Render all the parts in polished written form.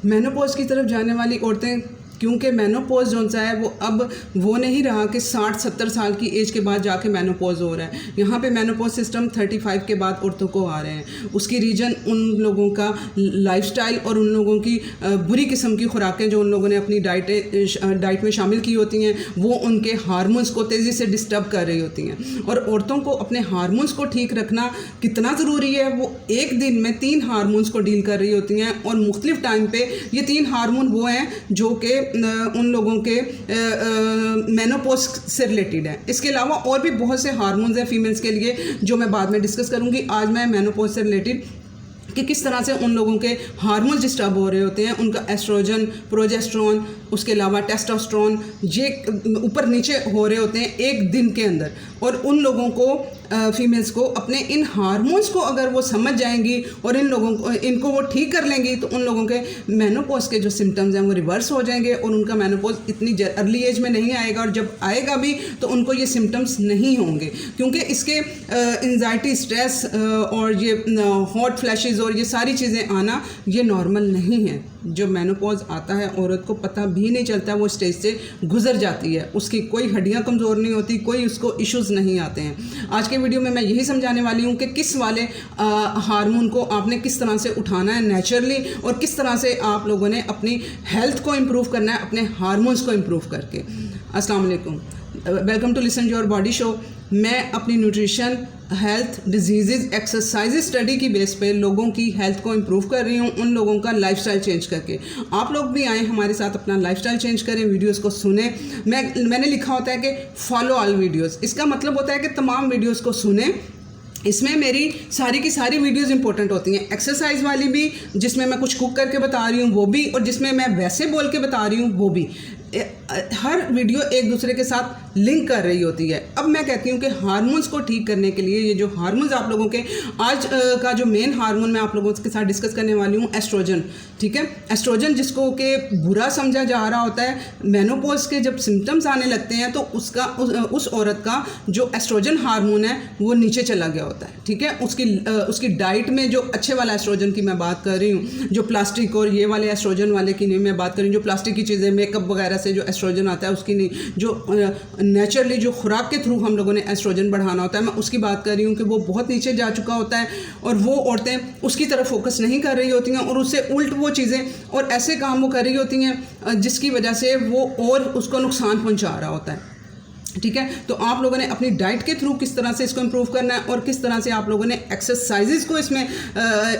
Menopause की तरफ जाने वाली औरतें, क्योंकि मेनोपॉज जो सा है वो अब वो नहीं रहा कि 60-70 साल की एज के बाद जाके मेनोपॉज हो रहा है। यहाँ पे मेनोपॉज सिस्टम 35 के बाद औरतों को आ रहे हैं। उसकी रीज़न उन लोगों का लाइफस्टाइल और उन लोगों की बुरी किस्म की खुराकें जो उन लोगों ने अपनी डाइट में शामिल की होती हैं, वो उनके हार्मोन्स को तेज़ी से डिस्टर्ब कर रही होती हैं। और औरतों को अपने हार्मोन्स को ठीक रखना कितना ज़रूरी है, वो एक दिन में 3 हार्मोन्स को डील कर रही होती हैं और मुख्तलिफ टाइम पे ये 3 हार्मोन वो हैं जो कि उन लोगों के मेनोपॉज से रिलेटेड है। इसके अलावा और भी बहुत से हार्मोन्स हैं फीमेल्स के लिए जो मैं बाद में डिस्कस करूंगी। आज मैं मेनोपॉज से रिलेटेड कि किस तरह से उन लोगों के हार्मोन्स डिस्टर्ब हो रहे होते हैं, उनका एस्ट्रोजन, प्रोजेस्टेरोन, उसके अलावा टेस्टोस्टेरोन, ये ऊपर नीचे हो रहे होते हैं एक दिन के अंदर। और उन लोगों को फीमेल्स को अपने इन हार्मोन्स को अगर वो समझ जाएंगी और इनको वो ठीक कर लेंगी तो उन लोगों के मेनोपॉज के जो सिम्टम्स हैं वो रिवर्स हो जाएंगे और उनका मेनोपॉज इतनी अर्ली एज में नहीं आएगा, और जब आएगा भी तो उनको ये सिम्टम्स नहीं होंगे, क्योंकि इसके एंजाइटी, स्ट्रेस और ये हॉट फ्लैशेस और ये सारी चीज़ें आना ये नॉर्मल नहीं है। जो मेनोपॉज आता है औरत को पता भी नहीं चलता, वो स्टेज से गुजर जाती है, उसकी कोई हड्डियां कमज़ोर नहीं होती, कोई उसको इश्यूज़ नहीं आते हैं। आज के वीडियो में मैं यही समझाने वाली हूँ कि किस वाले हार्मोन को आपने किस तरह से उठाना है नेचुरली, और किस तरह से आप लोगों ने अपनी हेल्थ को इम्प्रूव करना है अपने हार्मोन्स को इम्प्रूव करके। अस्सलाम वालेकुम, welcome to listen your body show. मैं अपनी nutrition, health, disease, exercise study की बेस पे लोगों की हेल्थ को इम्प्रूव कर रही हूँ, उन लोगों का लाइफस्टाइल चेंज करके। आप लोग भी आएँ हमारे साथ, अपना लाइफस्टाइल चेंज करें, वीडियोस को सुने। मैंने लिखा होता है कि फॉलो ऑल वीडियोस, इसका मतलब होता है कि तमाम वीडियोस को सुने। इसमें मेरी सारी की सारी वीडियोस इंपॉर्टेंट होती हैं, एक्सरसाइज वाली भी जिसमें मैं कुछ कुक करके बता रही हूँ वो भी, और जिसमें मैं वैसे बोल के बता रही हूँ वो भी। हर वीडियो एक दूसरे के साथ लिंक कर रही होती है। अब मैं कहती हूँ कि हार्मोन्स को ठीक करने के लिए ये जो हार्मोन्स आप लोगों के आज का जो मेन हार्मोन मैं आप लोगों के साथ डिस्कस करने वाली हूँ, एस्ट्रोजन। ठीक है, एस्ट्रोजन जिसको कि बुरा समझा जा रहा होता है, मेनोपॉज के जब सिम्टम्स आने लगते हैं तो उस औरत का जो एस्ट्रोजन हार्मोन है वो नीचे चला गया होता है। ठीक है, उसकी डाइट में जो अच्छे वाला एस्ट्रोजन की मैं बात कर रही हूँ, जो प्लास्टिक और ये वाले एस्ट्रोजन वाले की नहीं मैं बात कर रही हूँ, जो प्लास्टिक की चीज़ें, मेकअप वगैरह से जो एस्ट्रोजन आता है उसकी नहीं, जो नेचुरली जो खुराक के थ्रू हम लोगों ने एस्ट्रोजन बढ़ाना होता है, मैं उसकी बात कर रही हूँ कि वो बहुत नीचे जा चुका होता है और वो औरतें उसकी तरफ फोकस नहीं कर रही होती हैं और उससे उल्ट वो चीज़ें और ऐसे काम वो कर रही होती हैं जिसकी वजह से वो और उसको नुकसान पहुँचा रहा होता है। ठीक है, तो आप लोगों ने अपनी डाइट के थ्रू किस तरह से इसको इम्प्रूव करना है और किस तरह से आप लोगों ने एक्सरसाइजेज को इसमें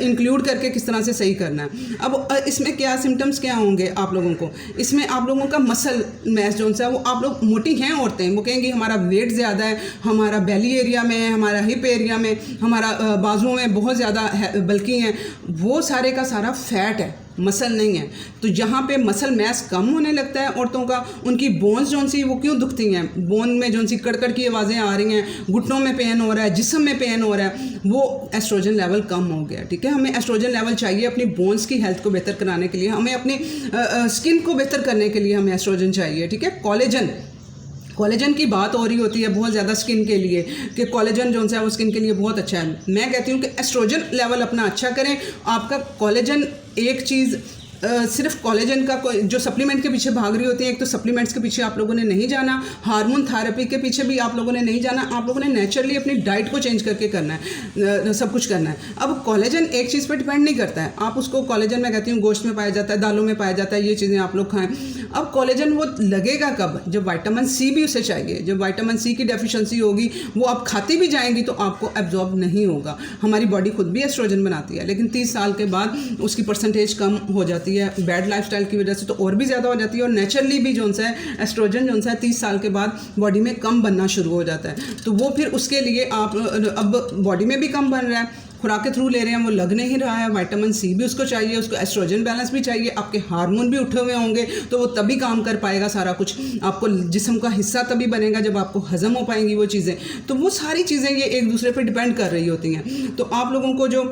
इंक्लूड करके किस तरह से सही करना है। अब इसमें क्या सिम्टम्स क्या होंगे आप लोगों को, इसमें आप लोगों का मसल मैस जो है वो, आप लोग मोटी हैं औरतें, वो कहेंगी हमारा वेट ज़्यादा है, हमारा बेली एरिया में है, हमारा हिप एरिया में, हमारा बाजुओं में बहुत ज़्यादा बल्कि हैं, वो सारे का सारा फैट है, मसल नहीं है। तो जहाँ पे मसल मैस कम होने लगता है औरतों का, उनकी बोन्स जो सी वो क्यों दुखती हैं, बोन में जो सी कड़कड़ की आवाज़ें आ रही हैं, घुटनों में पेन हो रहा है, जिस्म में पेन हो रहा है, वो एस्ट्रोजन लेवल कम हो गया। ठीक है, हमें एस्ट्रोजन लेवल चाहिए अपनी बोन्स की हेल्थ को बेहतर कराने के लिए, हमें अपनी स्किन को बेहतर करने के लिए हमें एस्ट्रोजन चाहिए। ठीक है, कॉलेजन की बात हो रही होती है बहुत ज़्यादा स्किन के लिए कि कॉलेजन जो है वो स्किन के लिए बहुत अच्छा है। मैं कहती हूँ कि एस्ट्रोजन लेवल अपना अच्छा करें। आपका कॉलेजन एक चीज़ सिर्फ कॉलेजन का जो सप्लीमेंट के पीछे भाग रही होती है, एक तो सप्लीमेंट्स के पीछे आप लोगों ने नहीं जाना, हार्मोन थेरेपी के पीछे भी आप लोगों ने नहीं जाना, आप लोगों ने नेचुरली अपनी डाइट को चेंज करके करना है, सब कुछ करना है। अब कॉलेजन एक चीज़ पर डिपेंड नहीं करता है, आप उसको कॉलेजन मैं कहती हूँ गोश्त में पाया जाता है, दालों में पाया जाता है, ये चीज़ें आप लोग खाएँ। अब कॉलेजन वो लगेगा कब, जब विटामिन सी भी उसे चाहिए, जब विटामिन सी की डेफिशिएंसी होगी, वो आप खाती भी जाएंगी तो आपको एब्जॉर्ब नहीं होगा। हमारी बॉडी खुद भी एस्ट्रोजन बनाती है, लेकिन 30 साल के बाद उसकी परसेंटेज कम हो जाती है, बैड लाइफस्टाइल की वजह से तो और भी ज़्यादा हो जाती है, और नेचुरली भी जो है एस्ट्रोजन जो है 30 साल के बाद बॉडी में कम बनना शुरू हो जाता है। तो वो फिर उसके लिए आप अब बॉडी में भी कम बन रहा है, खुराक के थ्रू ले रहे हैं, वो लग नहीं रहा है, विटामिन सी भी उसको चाहिए, उसको एस्ट्रोजन बैलेंस भी चाहिए, आपके हार्मोन भी उठे हुए होंगे तो वो तभी काम कर पाएगा सारा कुछ, आपको जिस्म का हिस्सा तभी बनेगा जब आपको हजम हो पाएंगी वो चीज़ें। तो वो सारी चीज़ें ये एक दूसरे पर डिपेंड कर रही होती हैं। तो आप लोगों को जो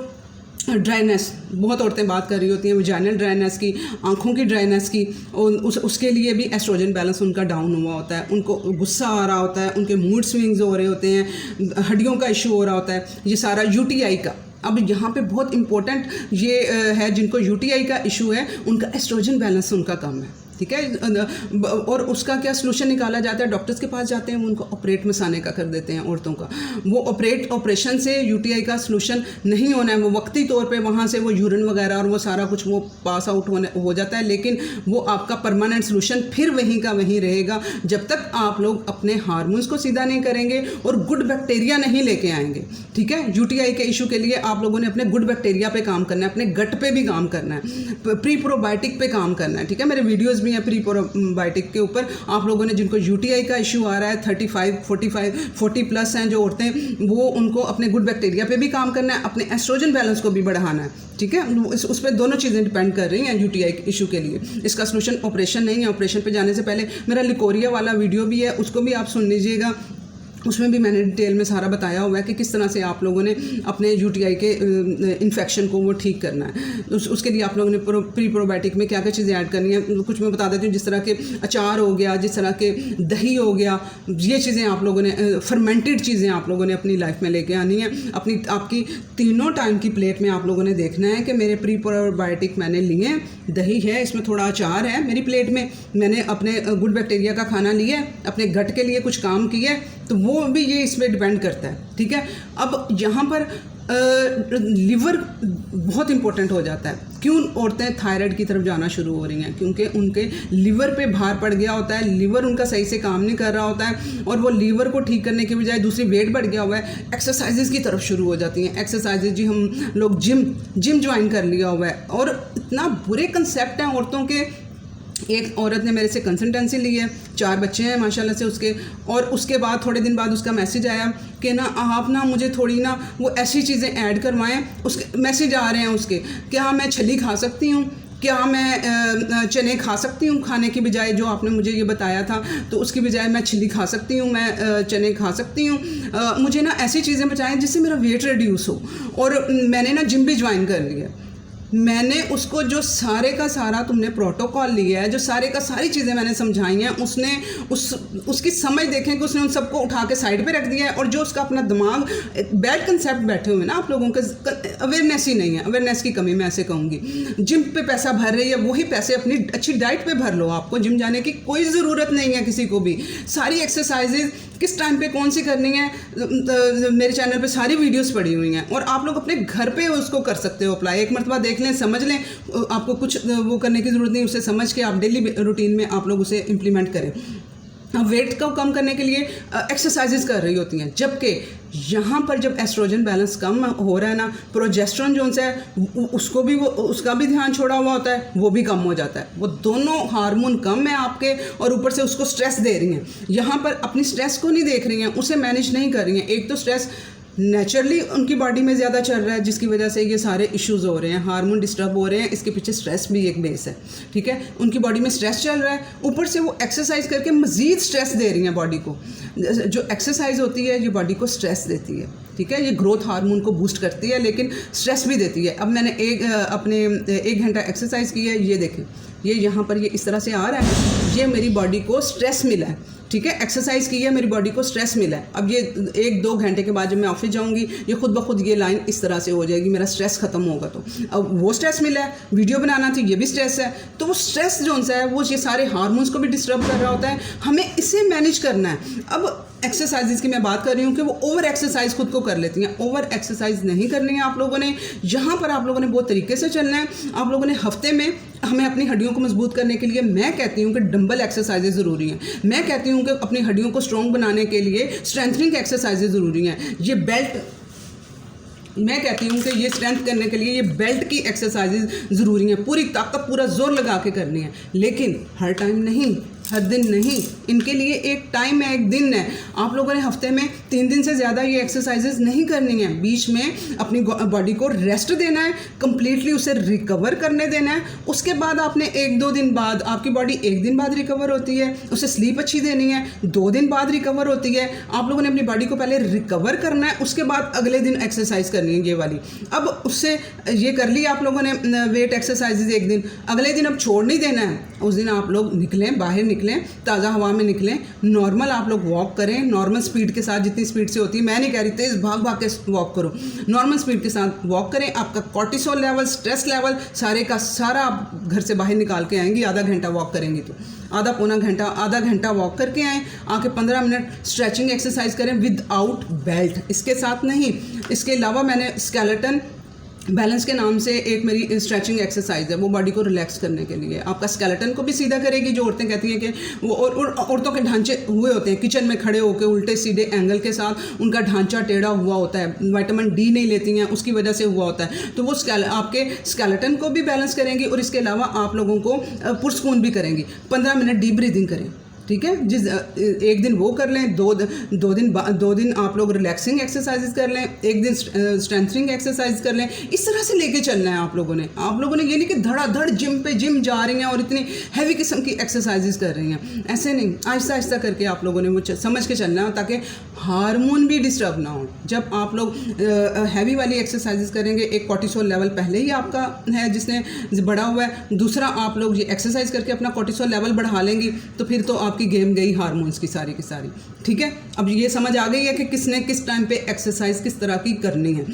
ड्राइनेस, बहुत औरतें बात कर रही होती हैं वजाइनल ड्राइनेस की, आंखों की ड्राइनेस की, और उसके लिए भी एस्ट्रोजन बैलेंस उनका डाउन हुआ होता है, उनको गुस्सा आ रहा होता है, उनके मूड स्विंग्स हो रहे होते हैं, हड्डियों का इशू हो रहा होता है, ये सारा यूटीआई का अब यहाँ पे बहुत इंपॉर्टेंट ये है, जिनको यूटीआई का इशू है उनका एस्ट्रोजन बैलेंस उनका कम है, ठीक है। और उसका क्या सोल्यूशन निकाला जाता है, डॉक्टर्स के पास जाते हैं, वो उनको ऑपरेट मसाने का कर देते हैं औरतों का। वो ऑपरेशन से यूटीआई का सोल्यूशन नहीं होना है, वो वक्ती तौर पे वहाँ से वो यूरिन वगैरह और वो सारा कुछ वो पास आउट हो जाता है, लेकिन वो आपका परमानेंट सोल्यूशन फिर वहीं का वहीं रहेगा जब तक आप लोग अपने हार्मोन्स को सीधा नहीं करेंगे और गुड बैक्टीरिया नहीं लेके आएंगे, ठीक है। यूटीआई के इशू के लिए आप लोगों ने अपने गुड बैक्टीरिया पे काम करना है, अपने गट पे भी काम करना है, प्री प्रोबायोटिक पे काम करना है, ठीक है। मेरे वीडियोज़ भी हैं प्री प्रोबायोटिक के ऊपर। आप लोगों ने जिनको यूटीआई का इशू आ रहा है 40 प्लस हैं जो औरतें, वो उनको अपने गुड बैक्टीरिया पे भी काम करना है, अपने एस्ट्रोजन बैलेंस को भी बढ़ाना है, ठीक है। उस पर दोनों चीज़ें डिपेंड कर रही हैं यूटीआई इशू के लिए। इसका सोल्यूशन ऑपरेशन नहीं है। ऑपरेशन पे जाने से पहले मेरा लिकोरिया वाला वीडियो भी है, उसको भी आप सुन लीजिएगा। उसमें भी मैंने डिटेल में सारा बताया हुआ है कि किस तरह से आप लोगों ने अपने यूटीआई के इन्फेक्शन को वो ठीक करना है। उसके लिए आप लोगों ने प्री प्रोबायोटिक में क्या क्या चीज़ें ऐड करनी है, कुछ मैं बता देती हूँ। जिस तरह के अचार हो गया, जिस तरह के दही हो गया, ये चीज़ें आप लोगों ने, फर्मेंटेड चीज़ें आप लोगों ने अपनी लाइफ में लेके आनी है। आपकी तीनों टाइम की प्लेट में आप लोगों ने देखना है कि मेरे प्री प्रोबायोटिक मैंने लिए हैं, दही है, इसमें थोड़ा अचार है मेरी प्लेट में, मैंने अपने गुड बैक्टीरिया का खाना लिया है, अपने गट के लिए कुछ काम किया है, तो वो भी ये इसमें डिपेंड करता है, ठीक है। अब यहाँ पर लिवर बहुत इंपॉर्टेंट हो जाता है। क्यों औरतें थायराइड की तरफ जाना शुरू हो रही हैं? क्योंकि उनके लिवर पे भार पड़ गया होता है, लिवर उनका सही से काम नहीं कर रहा होता है, और वो लिवर को ठीक करने के बजाय दूसरी वेट बढ़ गया हुआ है, एक्सरसाइजेज की तरफ शुरू हो जाती हैं। एक्सरसाइजेज जी, हम लोग जिम ज्वाइन कर लिया हुआ है, और इतना बुरे कंसेप्ट हैं औरतों के। एक औरत ने मेरे से कंसल्टेंसी ली है, 4 बच्चे हैं माशाल्लाह से उसके, और उसके बाद थोड़े दिन बाद उसका मैसेज आया कि ना आप ना मुझे थोड़ी ना वो ऐसी चीज़ें ऐड करवाएं। उसके मैसेज आ रहे हैं उसके, क्या मैं छली खा सकती हूँ, क्या मैं चने खा सकती हूँ, खाने की बजाय जो आपने मुझे ये बताया था, तो उसकी बजाय मैं छिली खा सकती हूँ, मैं चने खा सकती हूँ, मुझे ना ऐसी चीज़ें बताएं जिससे मेरा वेट रिड्यूस हो। और मैंने ना जिम भी ज्वाइन कर लिया। मैंने उसको जो सारे का सारा तुमने प्रोटोकॉल लिया है, जो सारे का सारी चीज़ें मैंने समझाई हैं, उसने उसकी समझ देखें कि उसने उन सबको उठा के साइड पे रख दिया है। और जो उसका अपना दिमाग बैड कंसेप्ट बैठे हुए ना, आप लोगों के अवेयरनेस ही नहीं है, अवेयरनेस की कमी मैं ऐसे कहूँगी। जिम पे पैसा भर रही है, वही पैसे अपनी अच्छी डाइट पे भर लो। आपको जिम जाने की कोई ज़रूरत नहीं है किसी को भी। सारी एक्सरसाइजेज किस टाइम पे कौन सी करनी है, मेरे चैनल पे सारी वीडियोस पड़ी हुई हैं, और आप लोग अपने घर पे उसको कर सकते हो अप्लाई। एक मरतबा देख लें, समझ लें, आपको कुछ वो करने की ज़रूरत नहीं, उसे समझ के आप डेली रूटीन में आप लोग उसे इम्प्लीमेंट करें। वेट को कम करने के लिए एक्सरसाइजेज कर रही होती हैं, जबकि यहाँ पर जब एस्ट्रोजन बैलेंस कम हो रहा है ना, प्रोजेस्टेरोन जो है उसका भी ध्यान छोड़ा हुआ होता है, वो भी कम हो जाता है। वो दोनों हार्मोन कम है आपके, और ऊपर से उसको स्ट्रेस दे रही हैं। यहाँ पर अपनी स्ट्रेस को नहीं देख रही हैं, उसे मैनेज नहीं कर रही हैं। एक तो स्ट्रेस नेचुरली उनकी बॉडी में ज़्यादा चल रहा है, जिसकी वजह से ये सारे इश्यूज़ हो रहे हैं, हार्मोन डिस्टर्ब हो रहे हैं। इसके पीछे स्ट्रेस भी एक बेस है, ठीक है। उनकी बॉडी में स्ट्रेस चल रहा है, ऊपर से वो एक्सरसाइज करके मज़ीद स्ट्रेस दे रही हैं बॉडी को। जो एक्सरसाइज होती है ये बॉडी को स्ट्रेस देती है, ठीक है। ये ग्रोथ हार्मोन को बूस्ट करती है, लेकिन स्ट्रेस भी देती है। अब मैंने अपने 1 घंटा एक्सरसाइज की है, ये देखें, ये यहाँ पर ये इस तरह से आ रहा है, ये मेरी बॉडी को स्ट्रेस मिला है, ठीक है। एक्सरसाइज की है, मेरी बॉडी को स्ट्रेस मिला है। अब ये 1-2 घंटे के बाद जब मैं ऑफिस जाऊंगी, ये खुद ब खुद ये लाइन इस तरह से हो जाएगी, मेरा स्ट्रेस खत्म होगा। तो अब वो स्ट्रेस मिला है, वीडियो बनाना थी, ये भी स्ट्रेस है। तो वो स्ट्रेस जो है वो ये सारे हार्मोन्स को भी डिस्टर्ब कर रहा होता है। हमें इसे मैनेज करना है। अब एक्सरसाइजेज की मैं बात कर रही हूँ कि वो ओवर एक्सरसाइज खुद को कर लेती हैं। ओवर एक्सरसाइज नहीं करनी है आप लोगों ने। यहाँ पर आप लोगों ने बहुत तरीके से चलना है। आप लोगों ने हफ्ते में, हमें अपनी हड्डियों को मजबूत करने के लिए मैं कहती हूँ कि डंबल एक्सरसाइजेज ज़रूरी हैं। मैं कहती हूँ कि अपनी हड्डियों को स्ट्रॉन्ग बनाने के लिए स्ट्रेंथनिंग एक्सरसाइजेज ज़रूरी हैं। ये बेल्ट, मैं कहती हूँ कि ये स्ट्रेंथ करने के लिए ये बेल्ट की एक्सरसाइजेज ज़रूरी हैं। पूरी ताकत, पूरा जोर लगा के करनी है, लेकिन हर टाइम नहीं, हर दिन नहीं। इनके लिए एक टाइम है, एक दिन है। आप लोगों ने हफ्ते में 3 दिन से ज़्यादा ये एक्सरसाइजेज नहीं करनी है। बीच में अपनी बॉडी को रेस्ट देना है, कम्प्लीटली उसे रिकवर करने देना है। उसके बाद आपने 1-2 दिन बाद, आपकी बॉडी 1 दिन बाद रिकवर होती है, उसे स्लीप अच्छी देनी है। 2 दिन बाद रिकवर होती है। आप लोगों ने अपनी बॉडी को पहले रिकवर करना है, उसके बाद अगले दिन एक्सरसाइज करनी है ये वाली। अब उससे ये कर ली आप लोगों ने वेट एक्सरसाइजेज 1 दिन, अगले दिन अब छोड़ नहीं देना है। उस दिन आप लोग निकलें, बाहर निकलें, निकलें, ताज़ा हवा में निकलें, नॉर्मल आप लोग वॉक करें, नॉर्मल स्पीड के साथ, जितनी स्पीड से होती है, मैं नहीं कह रही तेज़ भाग भाग के वॉक करो, नॉर्मल स्पीड के साथ वॉक करें। आपका कॉर्टिसोल लेवल, स्ट्रेस लेवल सारे का सारा आप घर से बाहर निकाल के आएंगी। आधा घंटा वॉक करेंगी तो आधा घंटा वॉक करके आएँ, आके 15 मिनट स्ट्रेचिंग एक्सरसाइज करें विदाउट बेल्ट, इसके साथ नहीं। इसके अलावा मैंने स्केलेटन बैलेंस के नाम से एक मेरी स्ट्रेचिंग एक्सरसाइज है, वो बॉडी को रिलैक्स करने के लिए, आपका स्केलेटन को भी सीधा करेगी। जो औरतें कहती हैं कि वो और औरतों के ढांचे हुए होते हैं किचन में खड़े होकर उल्टे सीधे एंगल के साथ, उनका ढांचा टेढ़ा हुआ होता है, विटामिन डी नहीं लेती हैं, उसकी वजह से हुआ होता है। तो वो आपके स्केलेटन को भी बैलेंस करेंगी और इसके अलावा आप लोगों को पुरस्कून भी करेंगी। 15 मिनट डीप ब्रीदिंग करें, ठीक है। एक दिन वो कर लें, दो दिन आप लोग रिलैक्सिंग एक्सरसाइजेज कर लें, एक दिन स्ट्रेंथनिंग एक्सरसाइज कर लें। इस तरह से लेके चलना है आप लोगों ने ये नहीं कि धड़ाधड़ जिम जा रही हैं और इतनी हैवी किस्म की एक्सरसाइजेज कर रही हैं, ऐसे नहीं। आहिस्ता आहिस्ता करके आप लोगों ने वो समझ के चलना है ताकि हार्मोन भी डिस्टर्ब ना हो। जब आप लोग हैवी वाली एक्सरसाइजेज करेंगे, एक कॉर्टिसोल लेवल पहले ही आपका है जिसने बढ़ा हुआ है, दूसरा आप लोग ये एक्सरसाइज करके अपना कॉर्टिसोल लेवल बढ़ा लेंगी, तो फिर तो आपकी गेम गई हार्मोन्स की सारी, ठीक है। अब ये समझ आ गई है कि किसने किस टाइम पे एक्सरसाइज किस तरह की करनी है।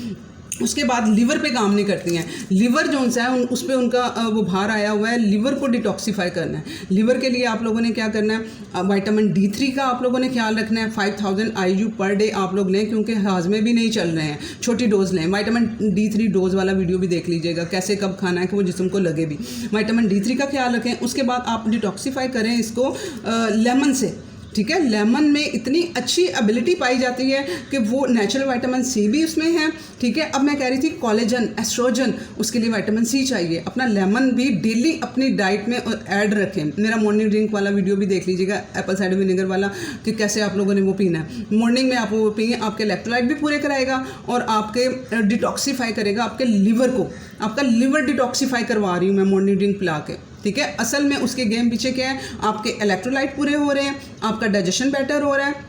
उसके बाद लिवर पे काम नहीं करती हैं। लिवर जो है उस पर उनका वो भार आया हुआ है, लिवर को डिटॉक्सीफाई करना है। लिवर के लिए आप लोगों ने क्या करना है, विटामिन D3 का आप लोगों ने ख्याल रखना है। 5000 IU पर डे आप लोग लें, क्योंकि हाजमे भी नहीं चल रहे हैं, छोटी डोज लें। विटामिन D3 डोज वाला वीडियो भी देख लीजिएगा, कैसे कब खाना है कि वो जिस्म को लगे भी। विटामिन D3 का ख्याल रखें। उसके बाद आप डिटॉक्सीफाई करें इसको लेमन से, ठीक है। लेमन में इतनी अच्छी एबिलिटी पाई जाती है कि वो नेचुरल विटामिन C भी उसमें है, ठीक है। अब मैं कह रही थी कोलेजन, एस्ट्रोजन, उसके लिए विटामिन C चाहिए। अपना लेमन भी डेली अपनी डाइट में ऐड रखें। मेरा मॉर्निंग ड्रिंक वाला वीडियो भी देख लीजिएगा, एप्पल साइडर विनेगर वाला, कि कैसे आप लोगों ने वो पीना है। मॉर्निंग में आप वो पिए, आपके इलेक्ट्रोलाइट भी पूरे कराएगा और आपके डिटॉक्सीफाई करेगा आपके लिवर को। आपका लिवर डिटॉक्सीफाई करवा रही हूँ मैं मॉर्निंग ड्रिंक पिला के, ठीक है। असल में उसके गेम पीछे क्या है, आपके इलेक्ट्रोलाइट पूरे हो रहे हैं, आपका डाइजेशन बेटर हो रहा है।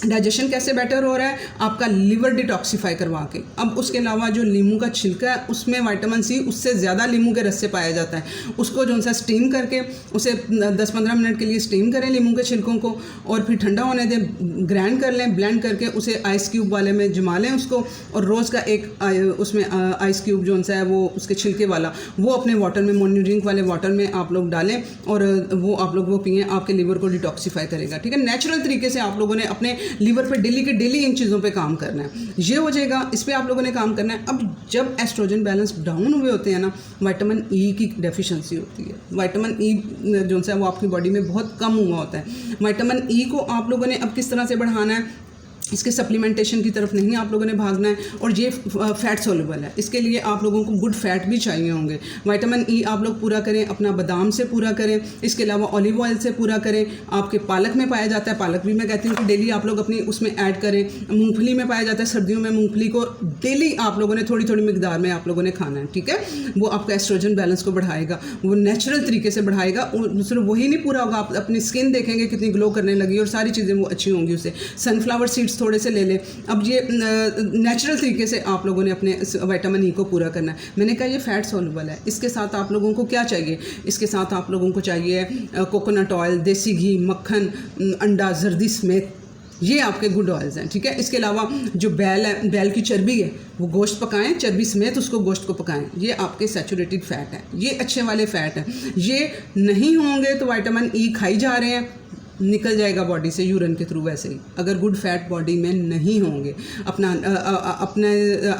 डाइजेशन कैसे बेटर हो रहा है, आपका लिवर डिटॉक्सीफाई करवा के। अब उसके अलावा जो नींबू का छिलका है उसमें विटामिन C उससे ज़्यादा नींबू के रस से पाया जाता है। उसको जो सा स्टीम करके उसे 10-15 मिनट के लिए स्टीम करें नींबू के छिलकों को, और फिर ठंडा होने दें, ग्राइंड कर लें, ब्लेंड करके उसे आइस क्यूब वाले में जमा लें उसको, और रोज़ का एक उसमें आइस क्यूब जो सा है वो उसके छिलके वाला वो अपने वाटर में, मॉर्निंग ड्रिंक वाले वाटर में आप लोग डालें और वो आप लोग वो पिएँ, आपके लिवर को डिटॉक्सीफाई करेगा, ठीक है। नेचुरल तरीके से आप लोगों ने अपने लिवर पे डेली के डेली इन चीज़ों पे काम करना है। ये हो जाएगा, इस पे आप लोगों ने काम करना है। अब जब एस्ट्रोजन बैलेंस डाउन हुए होते हैं ना, विटामिन E की डेफिशिएंसी होती है। विटामिन E जो है वो आपकी बॉडी में बहुत कम हुआ होता है। विटामिन E को आप लोगों ने अब किस तरह से बढ़ाना है, इसके सप्लीमेंटेशन की तरफ नहीं आप लोगों ने भागना है। और ये फैट सोल्यूबल है, इसके लिए आप लोगों को गुड फैट भी चाहिए होंगे। विटामिन E आप लोग पूरा करें, अपना बादाम से पूरा करें, इसके अलावा ऑलिव ऑयल से पूरा करें। आपके पालक में पाया जाता है, पालक भी मैं कहती हूँ कि डेली आप लोग अपनी उसमें ऐड करें। मूंगफली में पाया जाता है, सर्दियों में मूंगफली को डेली आप लोगों ने थोड़ी थोड़ी मिकदार में आप लोगों ने खाना है, ठीक है। वो आपका एस्ट्रोजन बैलेंस को बढ़ाएगा, वो नेचुरल तरीके से बढ़ाएगा। सिर्फ वही नहीं पूरा होगा, आप अपनी स्किन देखेंगे कितनी ग्लो करने लगी और सारी चीज़ें वो अच्छी होंगी उससे। सनफ्लावर सीड्स थोड़े से ले लें। अब ये नेचुरल तरीके से आप लोगों ने अपने विटामिन E को पूरा करना है। मैंने कहा ये फैट सोल्यूबल है। इसके साथ आप लोगों को क्या चाहिए, इसके साथ आप लोगों को चाहिए कोकोनट ऑयल, देसी घी, मक्खन, अंडा, जर्दी समेत, ये आपके गुड ऑयल्स हैं, ठीक है। इसके अलावा जो बैल है, बैल की चर्बी है, वो गोश्त पकाएं, चर्बी समेत उसको गोश्त को पकाएं। ये आपके सैचुरेटेड फैट है, ये अच्छे वाले फैट हैं। ये नहीं होंगे तो विटामिन E खाई जा रहे हैं, निकल जाएगा बॉडी से यूरिन के थ्रू। वैसे ही अगर गुड फैट बॉडी में नहीं होंगे,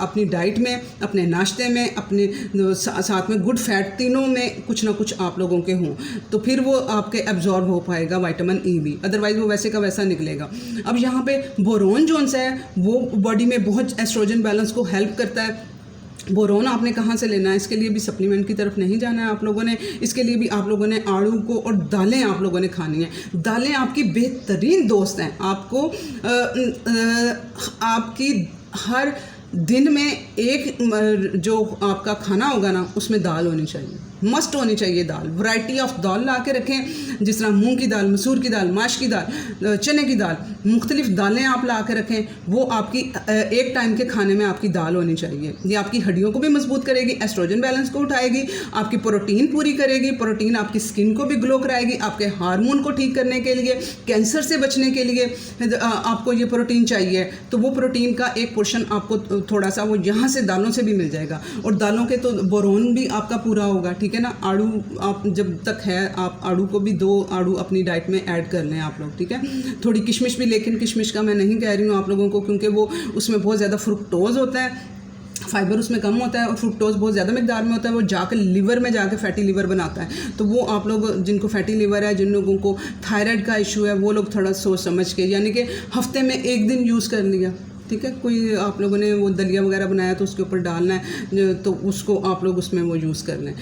अपनी डाइट में, अपने नाश्ते में, अपने साथ में गुड फैट, तीनों में कुछ ना कुछ आप लोगों के हों, तो फिर वो आपके एब्जॉर्ब हो पाएगा विटामिन E भी, अदरवाइज वो वैसे का वैसा निकलेगा। अब यहाँ पे बोरोन जो है वो बॉडी में बहुत एस्ट्रोजन बैलेंस को हेल्प करता है। बोरोन आपने कहाँ से लेना है, इसके लिए भी सप्लीमेंट की तरफ नहीं जाना है आप लोगों ने। इसके लिए भी आप लोगों ने आड़ू को और दालें आप लोगों ने खानी है। दालें आपकी बेहतरीन दोस्त हैं। आपको आपकी हर दिन में एक जो आपका खाना होगा ना, उसमें दाल होनी चाहिए। मस्ट होनी चाहिए दाल, वैरायटी ऑफ दाल ला के रखें, जिस तरह मूंग की दाल, मसूर की दाल, माश की दाल, चने की दाल, मुख्तलिफ दालें आप ला के रखें। वो आपकी एक टाइम के खाने में आपकी दाल होनी चाहिए। ये आपकी हड्डियों को भी मजबूत करेगी, एस्ट्रोजन बैलेंस को उठाएगी, आपकी प्रोटीन पूरी करेगी, प्रोटीन आपकी स्किन को भी ग्लो कराएगी, आपके हार्मोन को ठीक करने के लिए, कैंसर से बचने के लिए आपको ये प्रोटीन चाहिए। तो वो प्रोटीन का एक पोर्शन आपको थोड़ा सा वो यहाँ से दालों से भी मिल जाएगा। और दालों के तो बोरोन भी आपका पूरा होगा, ठीक है ना। आड़ू आप जब तक है, आप आड़ू को भी 2 आड़ू अपनी डाइट में ऐड कर लें आप लोग, ठीक है। थोड़ी किशमिश भी, लेकिन किशमिश का मैं नहीं कह रही हूँ आप लोगों को, क्योंकि वो उसमें बहुत ज़्यादा फ्रुक्टोज होता है, फाइबर उसमें कम होता है, और फ्रुक्टोज बहुत ज़्यादा मिकदार में होता है। वो जाकर लिवर में जाकर फैटी लिवर बनाता है। तो वो आप लोग जिनको फैटी लिवर है, जिन लोगों को थायराइड का इशू है, वो लोग थोड़ा सोच समझ के, यानी कि हफ्ते में 1 दिन यूज़ कर लिया, ठीक है। कोई आप लोगों ने वो दलिया वगैरह बनाया तो उसके ऊपर डालना है, तो उसको आप लोग उसमें वो यूज़ कर लें,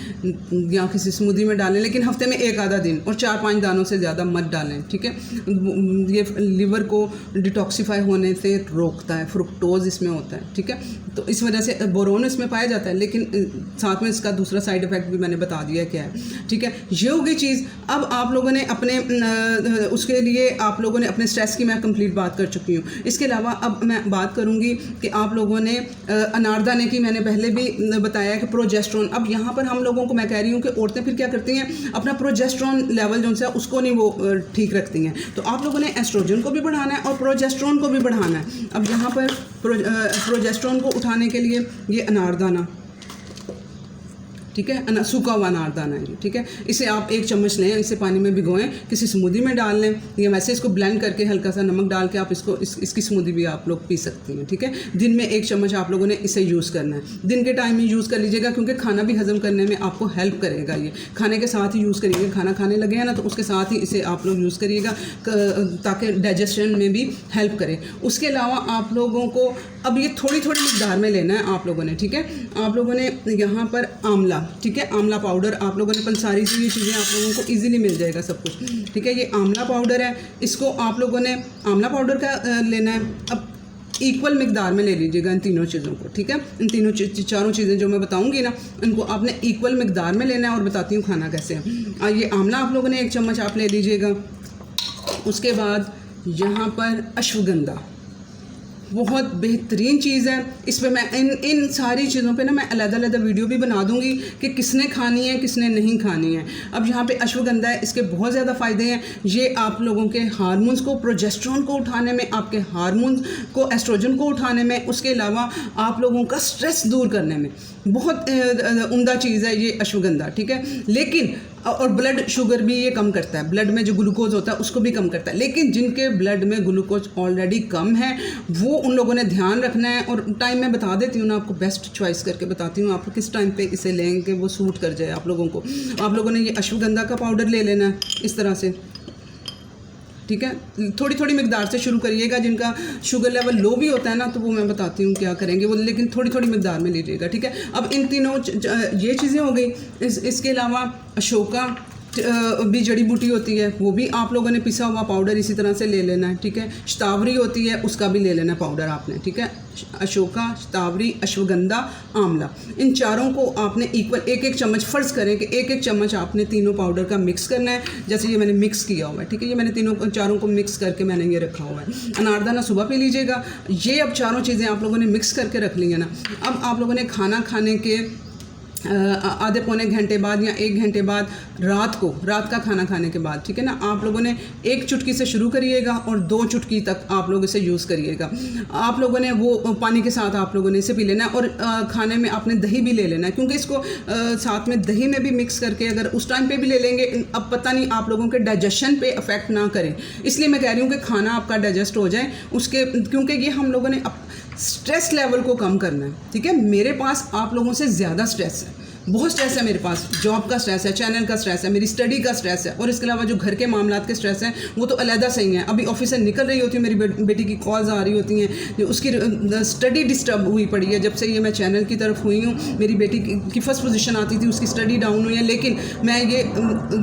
या किसी स्मूदी में डालें, लेकिन हफ्ते में 1 आधा दिन, और 4-5 दानों से ज़्यादा मत डालें, ठीक है। ये लिवर को डिटॉक्सीफाई होने से रोकता है, फ्रुक्टोज इसमें होता है, ठीक है। तो इस वजह से बोरोन इसमें पाया जाता है, लेकिन साथ में इसका दूसरा साइड इफ़ेक्ट भी मैंने बता दिया क्या है, ठीक है। ये होगी चीज़। अब आप लोगों ने अपने उसके लिए आप लोगों ने अपने स्ट्रेस की मैं कंप्लीट बात कर चुकी हूँ। इसके अलावा अब मैं बात करूंगी कि आप लोगों ने अनारदाने की मैंने पहले भी बताया कि प्रोजेस्टेरोन। अब यहाँ पर हम लोगों को मैं कह रही हूँ कि औरतें फिर क्या करती हैं, अपना प्रोजेस्टेरोन लेवल जो है उसको नहीं वो ठीक रखती हैं। तो आप लोगों ने एस्ट्रोजन को भी बढ़ाना है और प्रोजेस्टेरोन को भी बढ़ाना है। अब यहाँ पर प्रोजेस्टेरोन को उठाने के लिए ये अनारदाना, ठीक है, सूखा हुआ अनारदाना है, ठीक है। इसे आप 1 चम्मच लें, इसे पानी में भिगोएं, किसी स्मूदी में डाल लें, या वैसे इसको ब्लेंड करके हल्का सा नमक डाल के आप इसकी स्मूदी भी आप लोग पी सकती हैं, ठीक है। दिन में 1 चम्मच आप लोगों ने इसे यूज़ करना है। दिन के टाइम में यूज़ कर लीजिएगा, क्योंकि खाना भी हजम करने में आपको हेल्प करेगा। ये खाने के साथ ही यूज़ करिएगा, खाना खाने लगे हैं ना तो उसके साथ ही इसे आप लोग यूज़ करिएगा, ताकि डाइजेशन में भी हेल्प करे। उसके अलावा आप लोगों को अब ये थोड़ी थोड़ी मिकदार में लेना है आप लोगों ने, ठीक है। आप लोगों ने यहाँ पर आंवला, ठीक है, आंवला पाउडर आप लोगों ने, पंसारी से ये चीज़ें आप लोगों को इजीली मिल जाएगा सब कुछ, ठीक है। ये आंवला पाउडर है, इसको आप लोगों ने आंवला पाउडर का लेना है। अब इक्वल मिकदार में ले लीजिएगा इन तीनों चीज़ों को, ठीक है। इन तीनों चारों चीज़ें जो मैं बताऊंगी ना, इनको आपने इक्वल मिकदार में लेना है, और बताती हूँ खाना कैसे है। ये आंवला आप लोगों ने 1 चम्मच आप ले लीजिएगा। उसके बाद यहाँ पर अश्वगंधा, बहुत बेहतरीन चीज़ है। इस पर मैं इन सारी चीज़ों पे ना मैं अलग-अलग वीडियो भी बना दूंगी कि किसने खानी है, किसने नहीं खानी है। अब यहाँ पे अश्वगंधा है, इसके बहुत ज़्यादा फ़ायदे हैं। ये आप लोगों के हार्मोन्स को, प्रोजेस्टेरोन को उठाने में, आपके हार्मोन्स को, एस्ट्रोजन को उठाने में, उसके अलावा आप लोगों का स्ट्रेस दूर करने में बहुत उम्दा चीज़ है ये अश्वगंधा, ठीक है। लेकिन और ब्लड शुगर भी ये कम करता है, ब्लड में जो ग्लूकोज होता है उसको भी कम करता है। लेकिन जिनके ब्लड में ग्लूकोज ऑलरेडी कम है, वो उन लोगों ने ध्यान रखना है। और टाइम मैं बता देती हूँ ना आपको, बेस्ट चॉइस करके बताती हूँ आपको किस टाइम पे इसे लेंगे वो सूट कर जाए आप लोगों को। आप लोगों ने ये अश्वगंधा का पाउडर ले लेना है इस तरह से, ठीक है। थोड़ी थोड़ी मिकदार से शुरू करिएगा। जिनका शुगर लेवल लो भी होता है ना, तो वो मैं बताती हूँ क्या करेंगे वो, लेकिन थोड़ी थोड़ी मिकदार में लीजिएगा, ठीक है। अब इन तीनों ये चीज़ें हो गई। इसके अलावा अशोका भी जड़ी बूटी होती है, वो भी आप लोगों ने पिसा हुआ पाउडर इसी तरह से ले लेना है, ठीक है। शतावरी होती है, उसका भी ले लेना है पाउडर आपने, ठीक है। अशोका, शतावरी, अश्वगंधा, आंवला, इन चारों को आपने इक्वल 1-1 चम्मच, फ़र्ज़ करें कि 1-1 चम्मच आपने तीनों पाउडर का मिक्स करना है। जैसे ये मैंने मिक्स किया हुआ है, ठीक है। ये मैंने चारों को मिक्स करके मैंने ये रखा हुआ है। अनारदाना सुबह पी लीजिएगा। ये अब चारों चीज़ें आप लोगों ने मिक्स करके रख ली है ना। अब आप लोगों ने खाना खाने के आधे पौने घंटे बाद या 1 घंटे बाद, रात का खाना खाने के बाद, ठीक है ना, आप लोगों ने 1 चुटकी से शुरू करिएगा और 2 चुटकी तक आप लोग इसे यूज़ करिएगा। आप लोगों ने वो पानी के साथ आप लोगों ने इसे पी लेना है। और खाने में आपने दही भी ले लेना है, क्योंकि इसको साथ में दही में भी मिक्स करके अगर उस टाइम पे भी ले लेंगे, अब पता नहीं आप लोगों के डाइजेशन पे अफेक्ट ना करें। इसलिए मैं कह रही हूँ कि खाना आपका डाइजेस्ट हो जाए उसके, क्योंकि ये हम लोगों ने स्ट्रेस लेवल को कम करना है, ठीक है। मेरे पास आप लोगों से ज़्यादा स्ट्रेस है, बहुत स्ट्रेस है मेरे पास। जॉब का स्ट्रेस है, चैनल का स्ट्रेस है, मेरी स्टडी का स्ट्रेस है, और इसके अलावा जो घर के मामलात के स्ट्रेस हैं वो तो अलहदा सही हैं। अभी ऑफिस से निकल रही होती है, मेरी बेटी की कॉल्स आ रही होती हैं, उसकी स्टडी डिस्टर्ब हुई पड़ी है। जब से ये मैं चैनल की तरफ हुई हूँ, मेरी बेटी की फर्स्ट पोजीशन आती थी, उसकी स्टडी डाउन हुई है। लेकिन मैं ये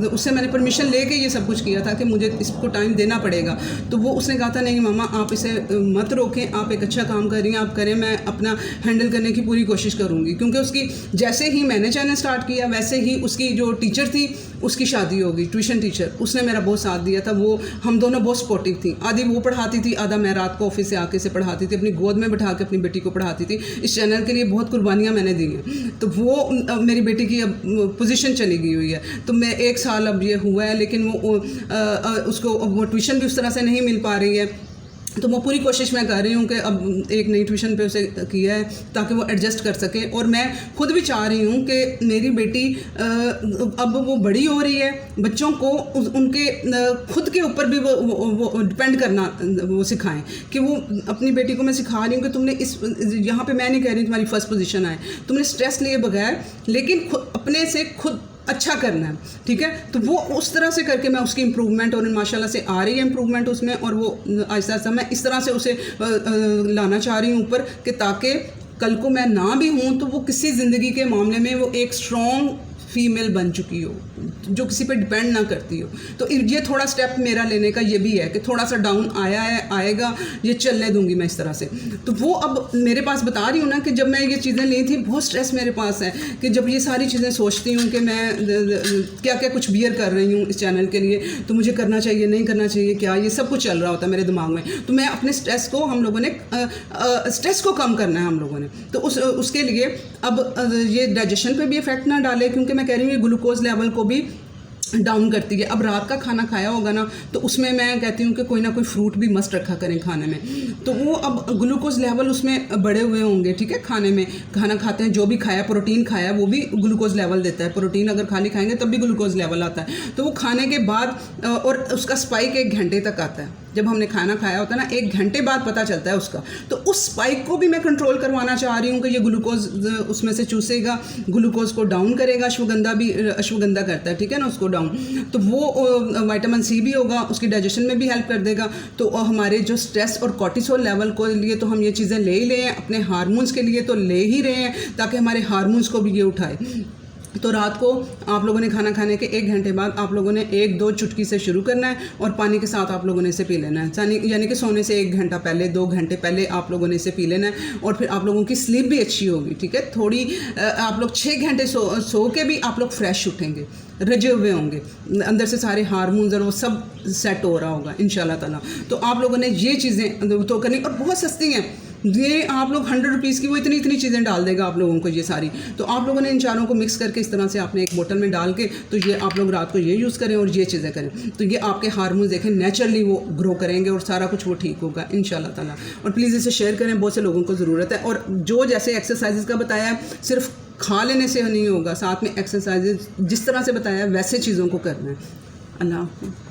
उससे मैंने परमिशन ले कर ये सब कुछ किया था कि मुझे इसको टाइम देना पड़ेगा। तो वो उसने कहा था नहीं मामा आप इसे मत रोकें, आप एक अच्छा काम कर रही हैं, आप करें, मैं अपना हैंडल करने की पूरी कोशिश करूँगी। क्योंकि उसकी जैसे ही मैंने चैनल स्टार्ट किया, वैसे ही उसकी जो टीचर थी उसकी शादी हो गई, ट्यूशन टीचर, उसने मेरा बहुत साथ दिया था। वो हम दोनों बहुत सपोर्टिव थी, आधी वो पढ़ाती थी, आधा मैं रात को ऑफिस से आके से पढ़ाती थी, अपनी गोद में बैठा के अपनी बेटी को पढ़ाती थी। इस चैनल के लिए बहुत कुर्बानियाँ मैंने दी हैं। तो वो मेरी बेटी की अब पोजीशन चली गई हुई है, तो मैं 1 साल अब ये हुआ है, लेकिन वो उसको वो ट्यूशन भी उस तरह से नहीं मिल पा रही है। तो वो पूरी कोशिश मैं कर रही हूँ कि अब एक नई ट्यूशन पे उसे किया है ताकि वो एडजस्ट कर सके। और मैं खुद भी चाह रही हूँ कि मेरी बेटी अब वो बड़ी हो रही है, बच्चों को उनके खुद के ऊपर भी वो डिपेंड करना वो सिखाएं, कि वो अपनी बेटी को मैं सिखा रही हूँ कि तुमने इस यहाँ पे मैं नहीं कह रही तुम्हारी फर्स्ट पोजीशन आए, तुमने स्ट्रेस लिए बगैर लेकिन अपने से खुद अच्छा करना है, ठीक है। तो वो उस तरह से करके मैं उसकी इम्प्रूवमेंट, और माशाल्लाह से आ रही है इम्प्रूवमेंट उसमें, और वो आहिस्ता आहिस्ता मैं इस तरह से उसे लाना चाह रही हूँ ऊपर, कि ताकि कल को मैं ना भी हूँ तो वो किसी ज़िंदगी के मामले में वो एक स्ट्रॉन्ग फीमेल बन चुकी हो, जो किसी पे डिपेंड ना करती हो। तो ये थोड़ा स्टेप मेरा लेने का ये भी है कि थोड़ा सा डाउन आया है, आएगा, ये चलने दूंगी मैं इस तरह से। तो वो अब मेरे पास बता रही हूँ ना कि जब मैं ये चीज़ें ली थी, बहुत स्ट्रेस मेरे पास है कि जब ये सारी चीज़ें सोचती हूँ कि मैं क्या क्या कुछ बियर कर रही हूँ इस चैनल के लिए, तो मुझे करना चाहिए नहीं करना चाहिए, क्या ये सब कुछ चल रहा होता है मेरे दिमाग में। तो मैं अपने स्ट्रेस को, हम लोगों ने स्ट्रेस को कम करना है हम लोगों ने, तो उसके लिए अब ये डाइजेशन पे भी इफेक्ट ना डाले, क्योंकि मैं कह रही हूँ ग्लूकोज लेवल को भी डाउन करती है। अब रात का खाना खाया होगा ना, तो उसमें मैं कहती हूँ कि कोई ना कोई फ्रूट भी मस्ट रखा करें खाने में, तो वो अब ग्लूकोज लेवल उसमें बढ़े हुए होंगे, ठीक है। खाने में खाना खाते हैं, जो भी खाया, प्रोटीन खाया, वो भी ग्लूकोज लेवल देता है। प्रोटीन अगर खाली खाएंगे तब भी ग्लूकोज लेवल आता है। तो वो खाने के बाद और उसका स्पाइक 1 घंटे तक आता है, जब हमने खाना खाया होता है ना 1 घंटे बाद पता चलता है उसका। तो उस स्पाइक को भी मैं कंट्रोल करवाना चाह रही हूँ कि ये ग्लूकोज उसमें से चूसेगा, ग्लूकोज को डाउन करेगा। अश्वगंधा करता है, ठीक है ना, उसको डाउन। तो वो विटामिन सी भी होगा, उसकी डाइजेशन में भी हेल्प कर देगा। तो हमारे जो स्ट्रेस और कॉर्टिसोल लेवल को लिए तो हम ये चीज़ें ले ही ले हैं, अपने हार्मोन्स के लिए तो ले ही रहे हैं, ताकि हमारे हार्मोन्स को भी ये उठाए। तो रात को आप लोगों ने खाना खाने के 1 घंटे बाद आप लोगों ने 1-2 चुटकी से शुरू करना है, और पानी के साथ आप लोगों ने इसे पी लेना है। यानी कि सोने से 1 घंटा पहले, 2 घंटे पहले आप लोगों ने इसे पी लेना है, और फिर आप लोगों की स्लीप भी अच्छी होगी, ठीक है। थोड़ी आप लोग 6 घंटे सो के भी आप लोग फ्रेश उठेंगे, रजे हुए होंगे, अंदर से सारे हार्मोन्स और वो सब सेट हो रहा होगा इंशाल्लाह ताला। तो आप लोगों ने ये चीज़ें तो करनी, और बहुत सस्ती हैं ये, आप लोग 100 रुपीज़ की वो इतनी चीज़ें डाल देगा आप लोगों को ये सारी। तो आप लोगों ने इन चारों को मिक्स करके इस तरह से आपने एक बोतल में डाल के, तो ये आप लोग रात को ये यूज़ करें और ये चीज़ें करें, तो ये आपके हार्मोन्स देखें नेचुरली वो ग्रो करेंगे और सारा कुछ वो ठीक होगा इंशाल्लाह ताला। और प्लीज़ इसे शेयर करें, बहुत से लोगों को ज़रूरत है। और जो जैसे एक्सरसाइजेज का बताया है, सिर्फ खा लेने से नहीं होगा, साथ में एक्सरसाइजेज जिस तरह से बताया है वैसे चीज़ों को करना है। अल्लाह हाफ़िज़।